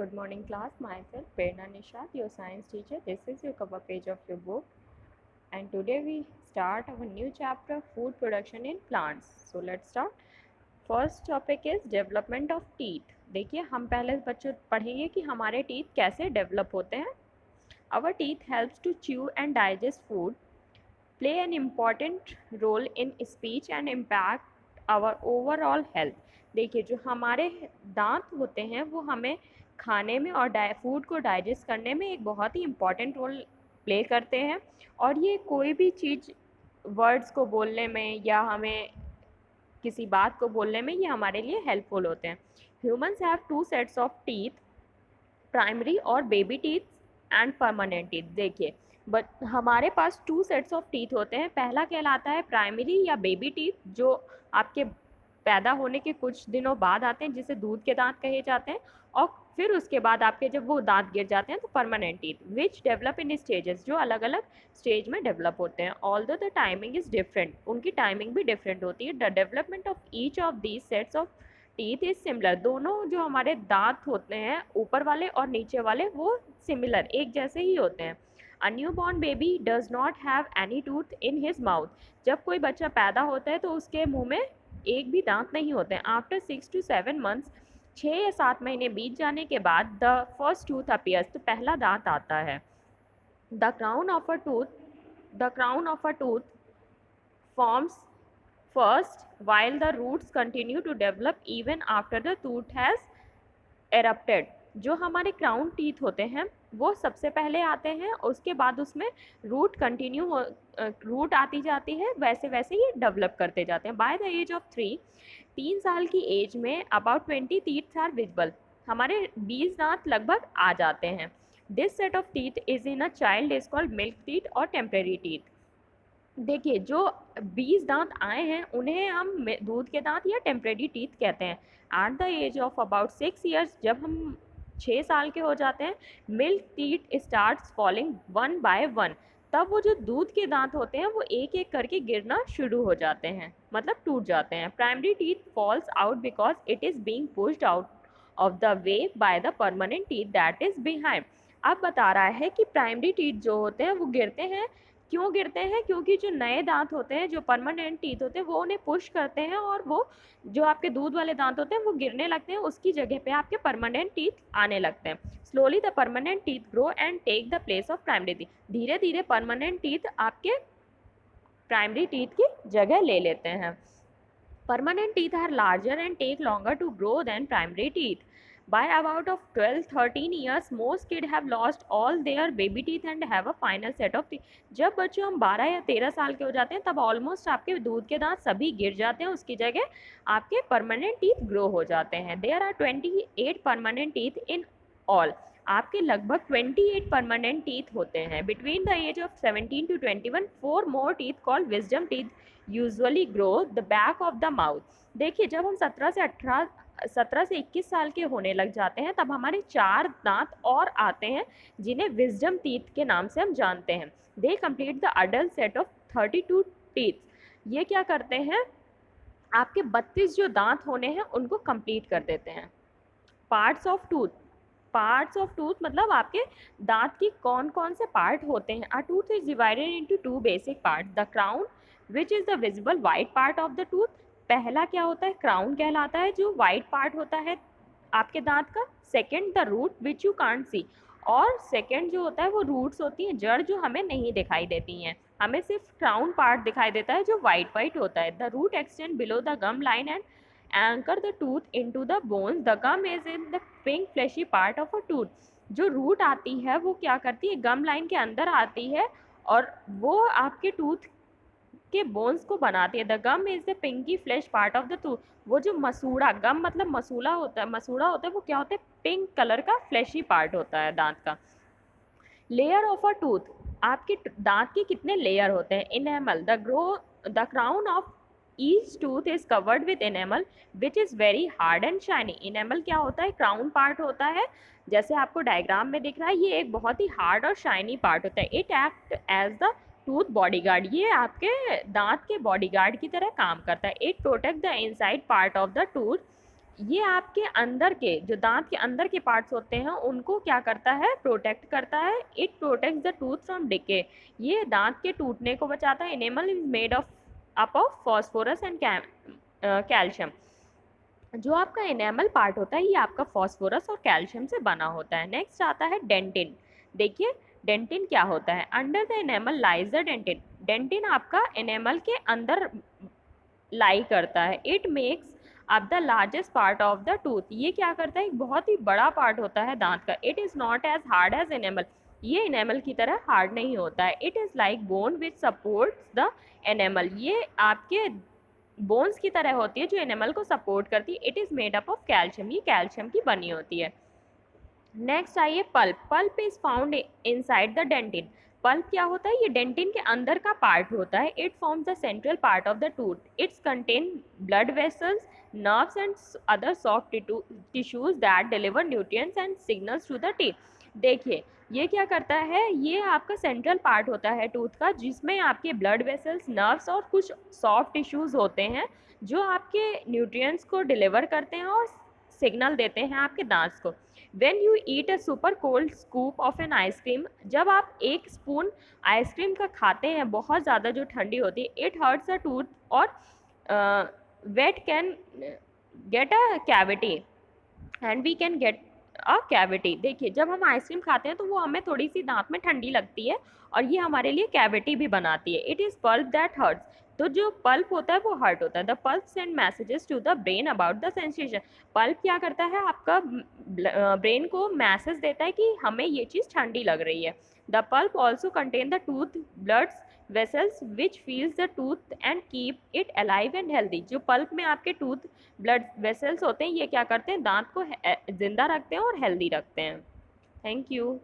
good morning class. Myself Prerna Nishad, your science teacher. This is your cover page of your book. And today we start our new chapter, food production in plants. So let's start. First topic is development of teeth. देखिए हम पहले बच्चों पढ़ेंगे कि हमारे teeth कैसे develop होते हैं. Our teeth helps to chew and digest food, play an important role in speech and impact our overall health. देखिए जो हमारे दांत होते हैं वो हमें खाने में और फूड को डाइजेस्ट करने में एक बहुत ही इम्पॉर्टेंट रोल प्ले करते हैं और ये कोई भी चीज़ वर्ड्स को बोलने में या हमें किसी बात को बोलने में ये हमारे लिए हेल्पफुल होते हैं. Humans have 2 sets of teeth, primary और baby teeth and permanent teeth. देखिए बट हमारे पास 2 सेट्स ऑफ टीथ होते हैं. पहला कहलाता है प्राइमरी या बेबी टीथ, जो आपके पैदा होने के कुछ दिनों बाद आते हैं, जिसे दूध के दांत कहे जाते हैं. और फिर उसके बाद आपके जब वो दांत गिर जाते हैं तो permanent teeth, which develop in stages, जो अलग अलग स्टेज में डेवलप होते हैं. Although the timing is different, उनकी टाइमिंग भी डिफरेंट होती है. The development of each of these sets of teeth is similar. दोनों जो हमारे दांत होते हैं ऊपर वाले और नीचे वाले वो सिमिलर एक जैसे ही होते हैं. A new born baby does not have any tooth in his mouth. जब कोई बच्चा पैदा होता है तो उसके मुंह में एक भी दांत नहीं होते हैं. आफ्टर 6 to 7 months, 6 या 7 महीने बीत जाने के बाद द फर्स्ट टूथ अपीयर्स, तो पहला दांत आता है. The crown of a tooth forms first while the roots continue to develop even after the tooth has erupted. जो हमारे क्राउन टीथ होते हैं वो सबसे पहले आते हैं, उसके बाद उसमें रूट आती जाती है, वैसे वैसे ये डेवलप करते जाते हैं. बाय द एज ऑफ 3 साल की एज में अबाउट 20 टीथ आर विजिबल. हमारे 20 दांत लगभग आ जाते हैं. This set of teeth is in a child is called milk teeth और टेम्परेरी टीथ. देखिए जो 20 दांत आए हैं उन्हें हम दूध के दांत या टेम्परेरी टीथ कहते हैं. At the age of about 6 years, जब हम 6 साल के हो जाते हैं, milk teeth starts falling 1 by 1. तब वो जो दूध के दांत होते हैं वो एक एक करके गिरना शुरू हो जाते हैं, मतलब टूट जाते हैं. Primary teeth falls out because it is being pushed out of the way by the permanent teeth that is behind. अब बता रहा है कि प्राइमरी टीथ जो होते हैं वो गिरते हैं. क्यों गिरते हैं? क्योंकि जो नए दांत होते हैं, जो परमानेंट टीथ होते हैं, वो उन्हें पुश करते हैं और वो जो आपके दूध वाले दांत होते हैं वो गिरने लगते हैं. उसकी जगह पे आपके परमानेंट टीथ आने लगते हैं. Slowly the permanent teeth grow and take the place of primary teeth. धीरे धीरे परमानेंट टीथ आपके प्राइमरी टीथ की जगह ले लेते हैं. Permanent teeth are larger and take longer to grow than primary teeth. By about of 12-13 years, most kids have lost all their baby teeth and have a final set of teeth. जब बच्चों हम 12 या 13 साल के हो जाते हैं तब ऑलमोस्ट आपके दूध के दांत सभी गिर जाते हैं, उसकी जगह आपके परमानेंट टीथ ग्रो हो जाते हैं. There are 28 permanent teeth in all. आपके लगभग 28 परमानेंट टीथ होते हैं. Between the age of 17 to 21, 4 more teeth called wisdom teeth usually grow the back of the mouth. देखिए जब हम 17 से 21 साल के होने लग जाते हैं तब हमारे 4 दांत और आते हैं जिन्हें विजडम टीथ के नाम से हम जानते हैं. They complete the adult set of 32 teeth. ये क्या करते हैं? आपके 32 जो दांत होने हैं उनको कंप्लीट कर देते हैं. पार्ट्स ऑफ टूथ मतलब आपके दांत की कौन कौन से पार्ट होते हैं. अ tooth is divided into 2 basic part. The crown which is the visible white part of the tooth. पहला क्या होता है? क्राउन कहलाता है, जो वाइट पार्ट होता है आपके दांत का. Second the root which you can't see. और सेकंड जो होता है वो रूट्स होती हैं, जड़ जो हमें नहीं दिखाई देती हैं. हमें सिर्फ क्राउन पार्ट दिखाई देता है जो वाइट होता है. The root extend below the gum line and anchor the tooth into the bones. The gum is in the pink fleshy part of a tooth. जो रूट आती है वो क्या करती है? गम लाइन के अंदर आती है और वो आपके टूथ के बोन्स को बनाती है. The gum is the pinky flesh part of the tooth. वो जो मसूड़ा, गम मतलब मसूड़ा होता है, वो क्या होता है? पिंक कलर का फ्लैशी पार्ट होता है दांत का. Layer of a tooth. आपके दांत के कितने लेयर होते हैं? Enamel. The crown of each tooth is covered with enamel which is very hard and shiny. Enamel क्या होता है? क्राउन पार्ट होता है, जैसे आपको डायग्राम में दिख रहा है. ये एक बहुत ही हार्ड और शाइनी पार्ट होता है. It act as the tooth bodyguard. ये आपके दांत के बॉडीगार्ड की तरह काम करता है. It protect the inside part of the tooth. ये आपके अंदर के जो दांत के अंदर के पार्ट्स होते हैं उनको क्या करता है, प्रोटेक्ट करता है। It protects the tooth from decay, ये दांत के टूटने को बचाता है। Animal is made up of phosphorus and calcium. जो आपका एनेमल पार्ट होता है ये आपका फॉस्फोरस और कैल्शियम से बना होता है। नेक्स्ट आता है डेंटिन। देखिए डेंटिन क्या होता है, under the enamel lies the dentin. Dentin आपका एनेमल के अंदर लाई करता है। It makes up the largest part of the tooth, ये क्या करता है, एक बहुत ही बड़ा पार्ट होता है दांत का। It is not as hard as enamel, ये एनेमल की तरह हार्ड नहीं होता है। It is like bone which supports the enamel, ये आपके बोन्स की तरह होती है जो एनिमल को सपोर्ट करती है। It is made up of calcium, ये कैल्शियम की बनी होती है। नेक्स्ट आइए pulp. Pulp is found inside the dentin. Pulp क्या होता है, ये डेंटिन के अंदर का पार्ट होता है। It forms the central part of the tooth. It's contain blood vessels, nerves and other soft tissues that deliver nutrients and signals to the teeth। देखिए ये क्या करता है, ये आपका सेंट्रल पार्ट होता है टूथ का जिसमें आपके ब्लड वेसल्स, नर्व्स और कुछ सॉफ्ट टिश्यूज होते हैं जो आपके न्यूट्रिएंट्स को डिलीवर करते हैं और सिग्नल देते हैं आपके दांत को। When you eat a super cold scoop of an ice cream, जब आप एक स्पून आइसक्रीम का खाते हैं बहुत ज़्यादा जो ठंडी होती है, इट हर्ट्स अ टूथ और wet can get a cavity and we can get a cavity। देखिए जब हम आइसक्रीम खाते हैं तो वो हमें थोड़ी सी दांत में ठंडी लगती है और ये हमारे लिए कैविटी भी बनाती है। It is pulp that hurts, तो जो पल्प होता है वो हर्ट होता है। The pulp send messages to the brain about the sensation. Pulp क्या करता है, आपका ब्रेन को मैसेज देता है कि हमें ये चीज़ ठंडी लग रही है। The pulp also contain the tooth bloods vessels which feels the tooth and keep it alive and healthy. जो पल्प में आपके टूथ ब्लड वेसल्स होते हैं ये क्या करते हैं, दांत को जिंदा रखते हैं और हेल्दी रखते हैं। Thank you.